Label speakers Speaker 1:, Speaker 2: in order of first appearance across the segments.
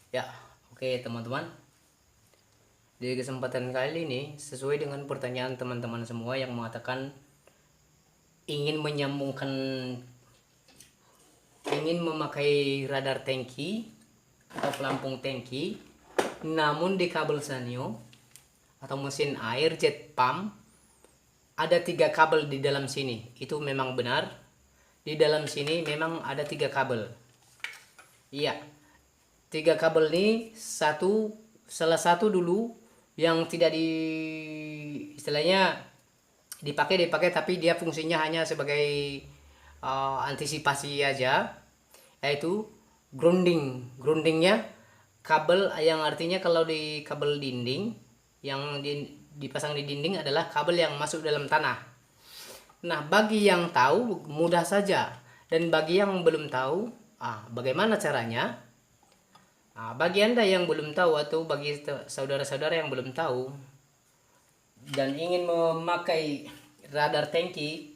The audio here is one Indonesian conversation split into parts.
Speaker 1: Ya, oke teman-teman. Di kesempatan kali ini, sesuai dengan pertanyaan teman-teman semua yang mengatakan ingin menyambungkan, ingin memakai radar tangki atau pelampung tangki, namun di kabel sanyo atau mesin air jet pump ada 3 kabel di dalam sini. Itu memang benar. Di dalam sini memang ada 3 kabel. Iya, 3 kabel ini salah satu dulu yang tidak istilahnya dipakai tapi dia fungsinya hanya sebagai antisipasi aja, yaitu groundingnya kabel, yang artinya kalau di kabel dinding yang dipasang di dinding adalah kabel yang masuk dalam tanah. Nah, bagi yang tahu mudah saja, dan bagi yang belum tahu, bagaimana caranya? Bagi Anda yang belum tahu atau bagi saudara-saudara yang belum tahu dan ingin memakai radar tangki,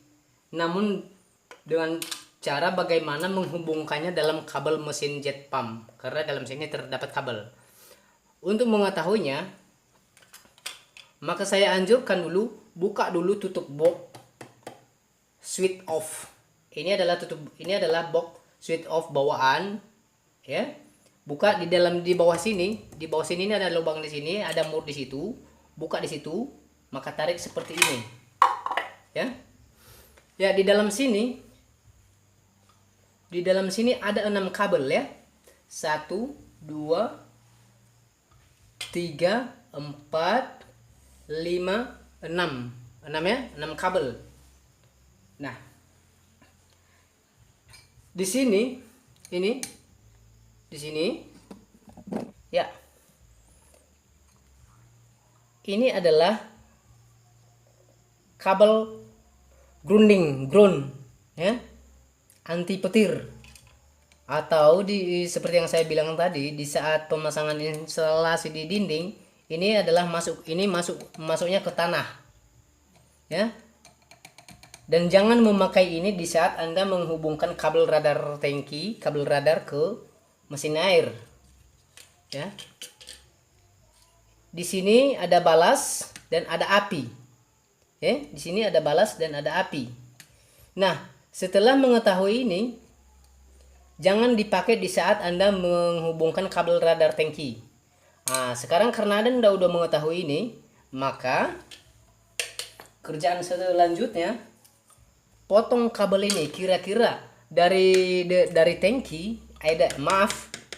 Speaker 1: namun dengan cara bagaimana menghubungkannya dalam kabel mesin jet pump, karena dalam sini terdapat kabel. Untuk mengetahuinya, maka saya anjurkan dulu buka dulu tutup box switch off. Ini adalah box switch off bawaan, ya. Buka di bawah sini, ini ada lubang di sini, ada mur di situ. Buka di situ, maka tarik seperti ini. Ya. Ya, di dalam sini ada 6 kabel ya. 1 2 3 4 5 6. 6 ya, 6 kabel. Nah, di sini ya, ini adalah kabel ground ya, anti petir, atau seperti yang saya bilang tadi, di saat pemasangan instalasi di dinding ini adalah masuknya ke tanah ya. Dan jangan memakai ini di saat Anda menghubungkan kabel radar tangki, kabel radar ke mesin air. Ya. Di sini ada balas dan ada api. Ya, di sini ada balas dan ada api. Nah, setelah mengetahui ini, jangan dipakai di saat Anda menghubungkan kabel radar tangki. Sekarang karena Anda udah mengetahui ini, maka kerjaan selanjutnya, potong kabel ini kira-kira dari tangki,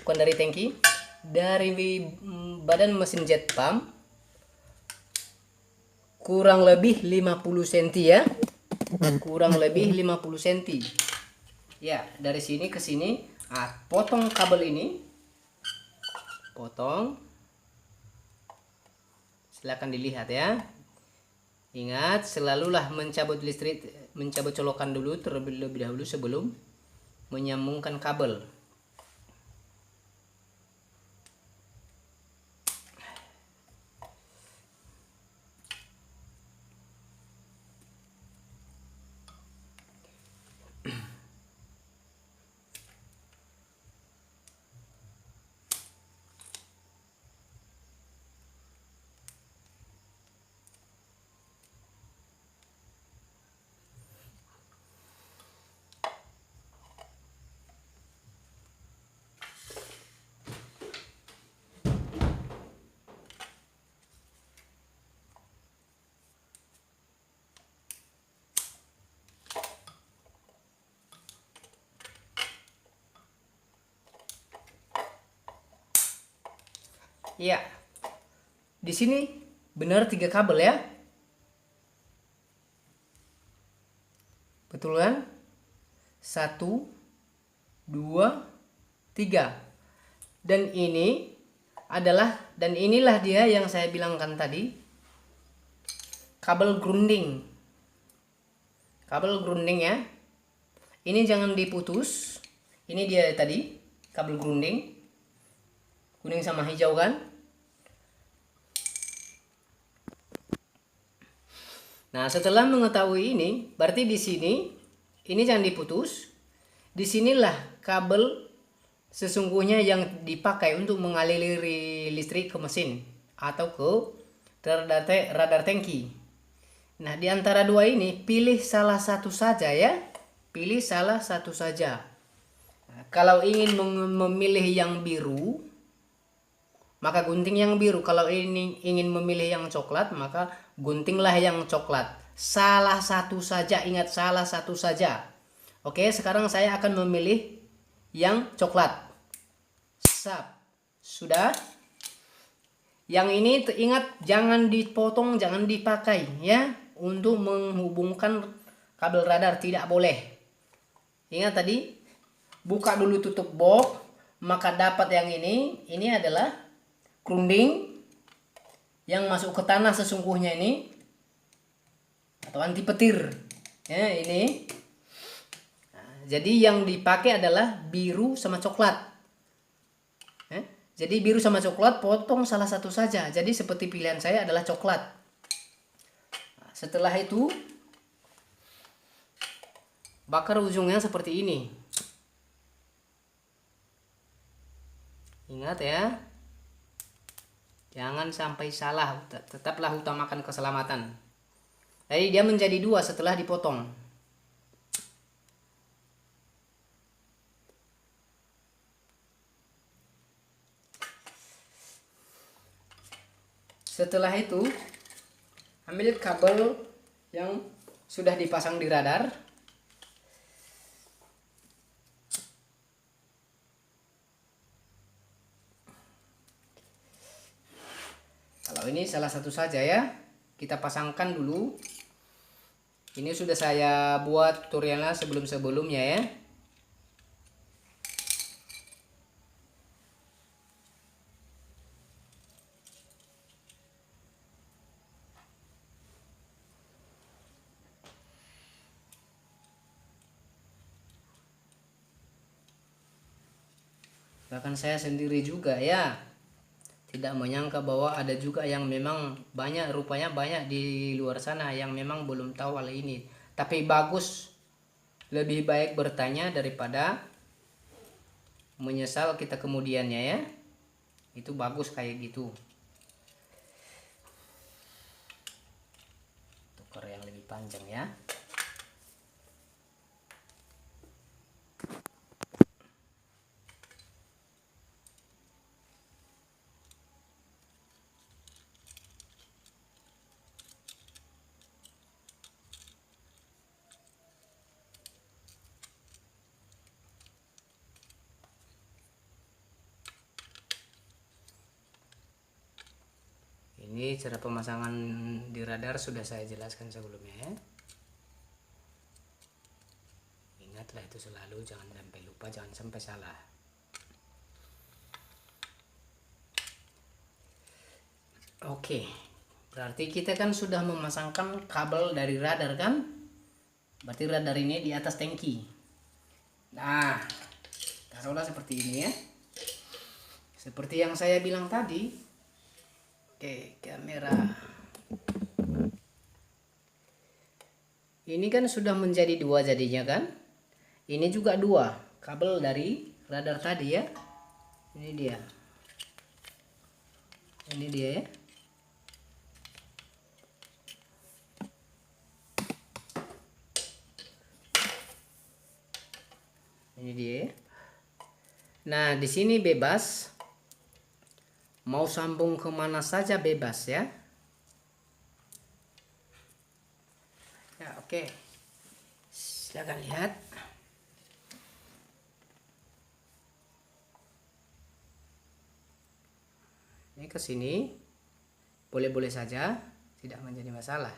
Speaker 1: bukan dari tangki, dari badan mesin jet pump kurang lebih 50 cm ya. Kurang lebih 50 cm. Ya, dari sini ke sini, potong kabel ini. Potong. Silakan dilihat ya. Ingat, selalulah mencabut colokan dulu terlebih dahulu sebelum menyambungkan kabel. Ya, di sini benar 3 kabel ya. Betul kan? 1 2 3. Dan inilah dia yang saya bilangkan tadi, kabel grounding. Kabel grounding ya. Ini jangan diputus. Ini dia tadi, kabel grounding. Kuning sama hijau kan? Nah, setelah mengetahui ini, berarti di sini ini jangan diputus. Disinilah kabel sesungguhnya yang dipakai untuk mengaliri listrik ke mesin atau ke radar tangki. Nah, di antara dua ini pilih salah satu saja ya. Pilih salah satu saja. Nah, kalau ingin memilih yang biru, maka gunting yang biru. Kalau ini ingin memilih yang coklat, maka guntinglah yang coklat. Salah satu saja, ingat salah satu saja. Oke, sekarang saya akan memilih yang coklat. Sap. Sudah? Yang ini ingat jangan dipotong, jangan dipakai ya. Untuk menghubungkan kabel radar tidak boleh. Ingat tadi, buka dulu tutup box, maka dapat yang ini. Ini adalah grunding yang masuk ke tanah sesungguhnya ini, atau anti petir ya ini. Nah, jadi yang dipakai adalah biru sama coklat. Jadi biru sama coklat, potong salah satu saja. Jadi seperti pilihan saya adalah coklat. Nah, setelah itu bakar ujungnya seperti ini. Ingat ya, jangan sampai salah, tetaplah utamakan keselamatan. Jadi dia menjadi dua setelah dipotong. Setelah itu, ambil kabel yang sudah dipasang di radar. Kalau ini salah satu saja ya, kita pasangkan dulu. Ini sudah saya buat tutorialnya sebelum-sebelumnya ya. Bahkan saya sendiri juga ya tidak menyangka bahwa ada juga yang memang rupanya banyak di luar sana yang memang belum tahu hal ini. Tapi bagus, lebih baik bertanya daripada menyesal kita kemudiannya ya. Itu bagus kayak gitu. Tukar yang lebih panjang ya. Ini cara pemasangan di radar sudah saya jelaskan sebelumnya ya. Ingatlah itu selalu, jangan sampai lupa, jangan sampai salah. Oke, berarti kita kan sudah memasangkan kabel dari radar kan. Berarti radar ini di atas tangki. Nah, taruhlah seperti ini ya. Seperti yang saya bilang tadi. Oke, kamera. Ini kan sudah menjadi dua jadinya kan. Ini juga dua kabel dari radar tadi ya. Ini dia. Ini dia ya. Ini dia. Nah, di sini bebas. Mau sambung kemana saja bebas ya. Ya oke. Silakan lihat. Ini ke sini. Boleh-boleh saja, tidak menjadi masalah.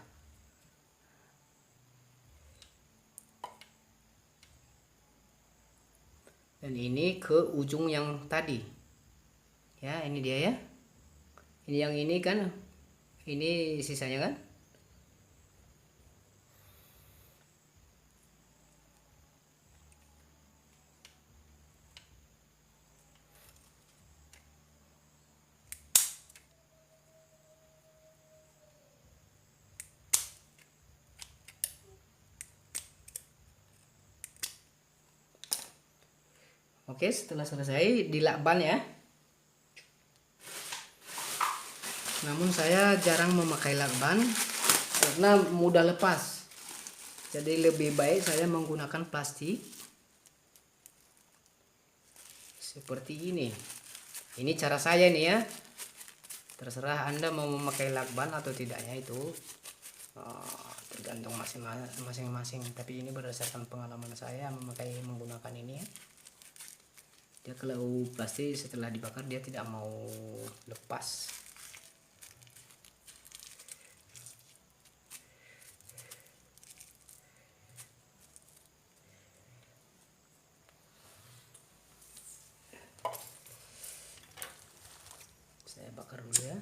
Speaker 1: Dan ini ke ujung yang tadi. Ya, ini dia ya. Ini yang ini kan. Ini sisanya kan. Oke, setelah selesai dilakban ya. Namun saya jarang memakai lakban karena mudah lepas. Jadi lebih baik saya menggunakan plastik seperti ini. Ini cara saya nih ya. Terserah Anda mau memakai lakban atau tidaknya, itu tergantung masing-masing. Tapi ini berdasarkan pengalaman saya menggunakan ini ya. Dia kalau plastik setelah dibakar dia tidak mau lepas. Saya bakar dulu ya.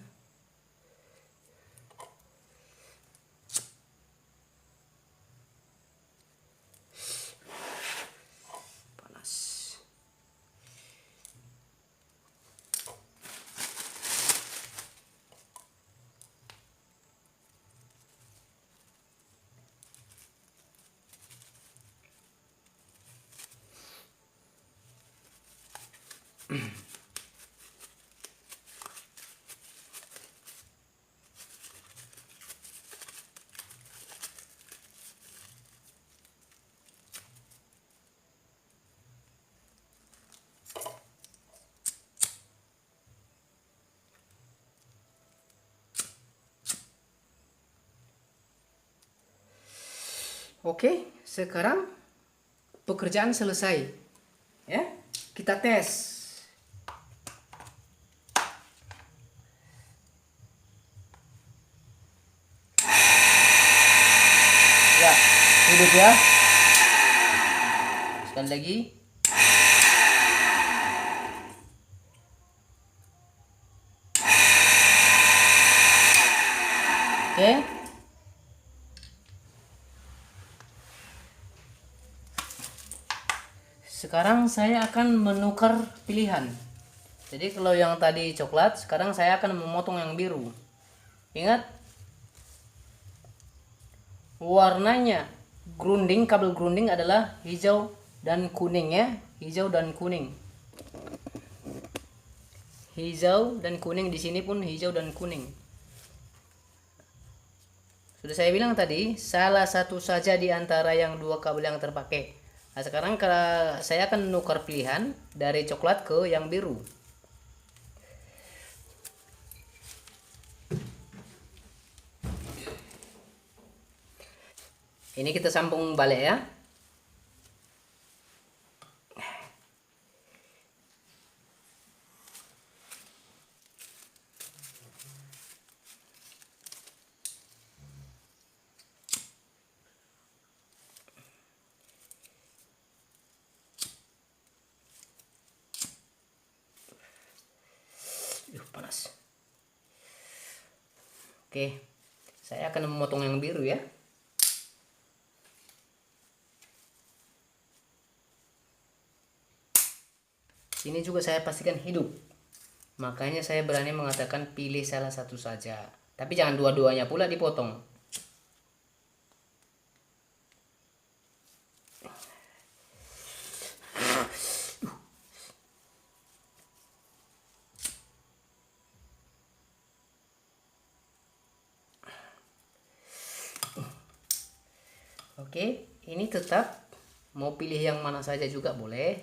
Speaker 1: Oke, sekarang pekerjaan selesai. Ya, kita tes. Ya, hidup ya. Sekali lagi. Oke. Sekarang saya akan menukar pilihan. Jadi kalau yang tadi coklat, sekarang saya akan memotong yang biru. Ingat, warnanya grunding, kabel grunding adalah hijau dan kuning ya. Hijau dan kuning. Hijau dan kuning, di sini pun hijau dan kuning. Sudah saya bilang tadi, salah satu saja di antara yang dua kabel yang terpakai. Nah, sekarang saya akan menukar pilihan dari coklat ke yang biru. Ini kita sambung balik ya. Panas. Oke, saya akan memotong yang biru ya. Sini juga saya pastikan hidup. Makanya saya berani mengatakan pilih salah satu saja. Tapi jangan dua-duanya pula dipotong. Oke, ini tetap mau pilih yang mana saja juga boleh.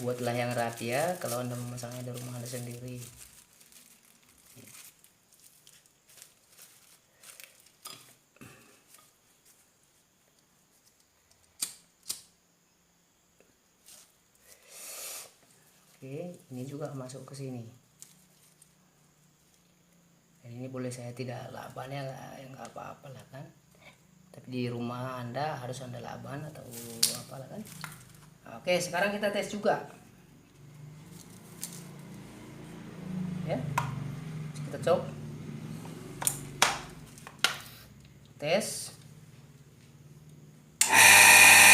Speaker 1: Buatlah yang rapi ya kalau Anda memasangnya di rumah Anda sendiri. Oke, ini juga masuk ke sini. Dan ini boleh saya tidak lakbannya lah, ya nggak apa-apa lah kan. Tapi di rumah Anda harus Anda lakban atau apalah kan. Oke, sekarang kita tes juga. Ya. Kita cok. Tes.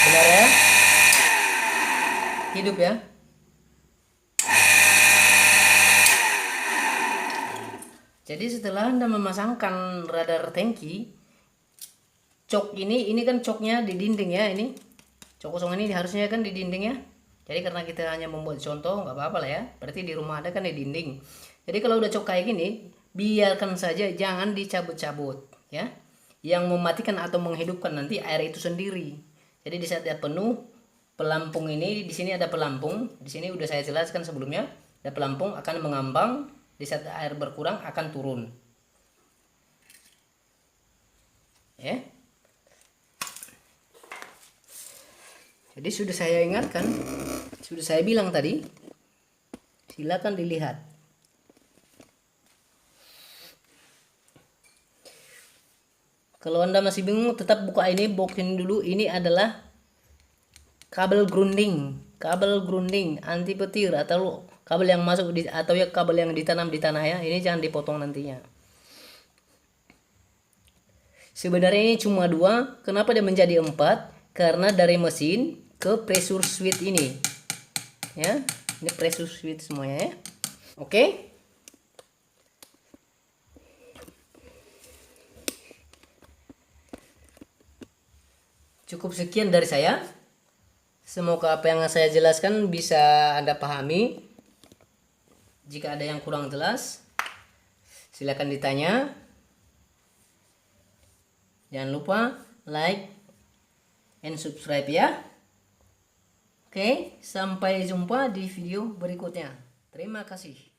Speaker 1: Benar ya? Hidup ya? Jadi setelah Anda memasangkan radar tangki, cok ini kan coknya di dinding ya, ini cok kosong ini harusnya kan di dinding ya. Jadi karena kita hanya membuat contoh, nggak apa-apa lah ya, berarti di rumah ada kan di dinding. Jadi kalau udah cok kayak gini, biarkan saja, jangan dicabut-cabut ya. Yang mematikan atau menghidupkan nanti air itu sendiri. Jadi di saat dia penuh, pelampung ini, di sini ada pelampung, di sini udah saya jelaskan sebelumnya, ada pelampung akan mengambang, di saat air berkurang akan turun. Ya. Jadi sudah saya ingatkan, sudah saya bilang tadi, silakan dilihat. Kalau Anda masih bingung, tetap buka ini, box ini dulu. Ini adalah kabel grounding anti petir, atau kabel yang masuk di, atau ya kabel yang ditanam di tanah ya. Ini jangan dipotong nantinya. Sebenarnya ini cuma 2. Kenapa dia menjadi 4? Karena dari mesin ke pressure switch ini. Ya, ini pressure switch semuanya ya. Oke. Cukup sekian dari saya. Semoga apa yang saya jelaskan bisa Anda pahami. Jika ada yang kurang jelas, silakan ditanya. Jangan lupa like and subscribe ya. Oke, sampai jumpa di video berikutnya. Terima kasih.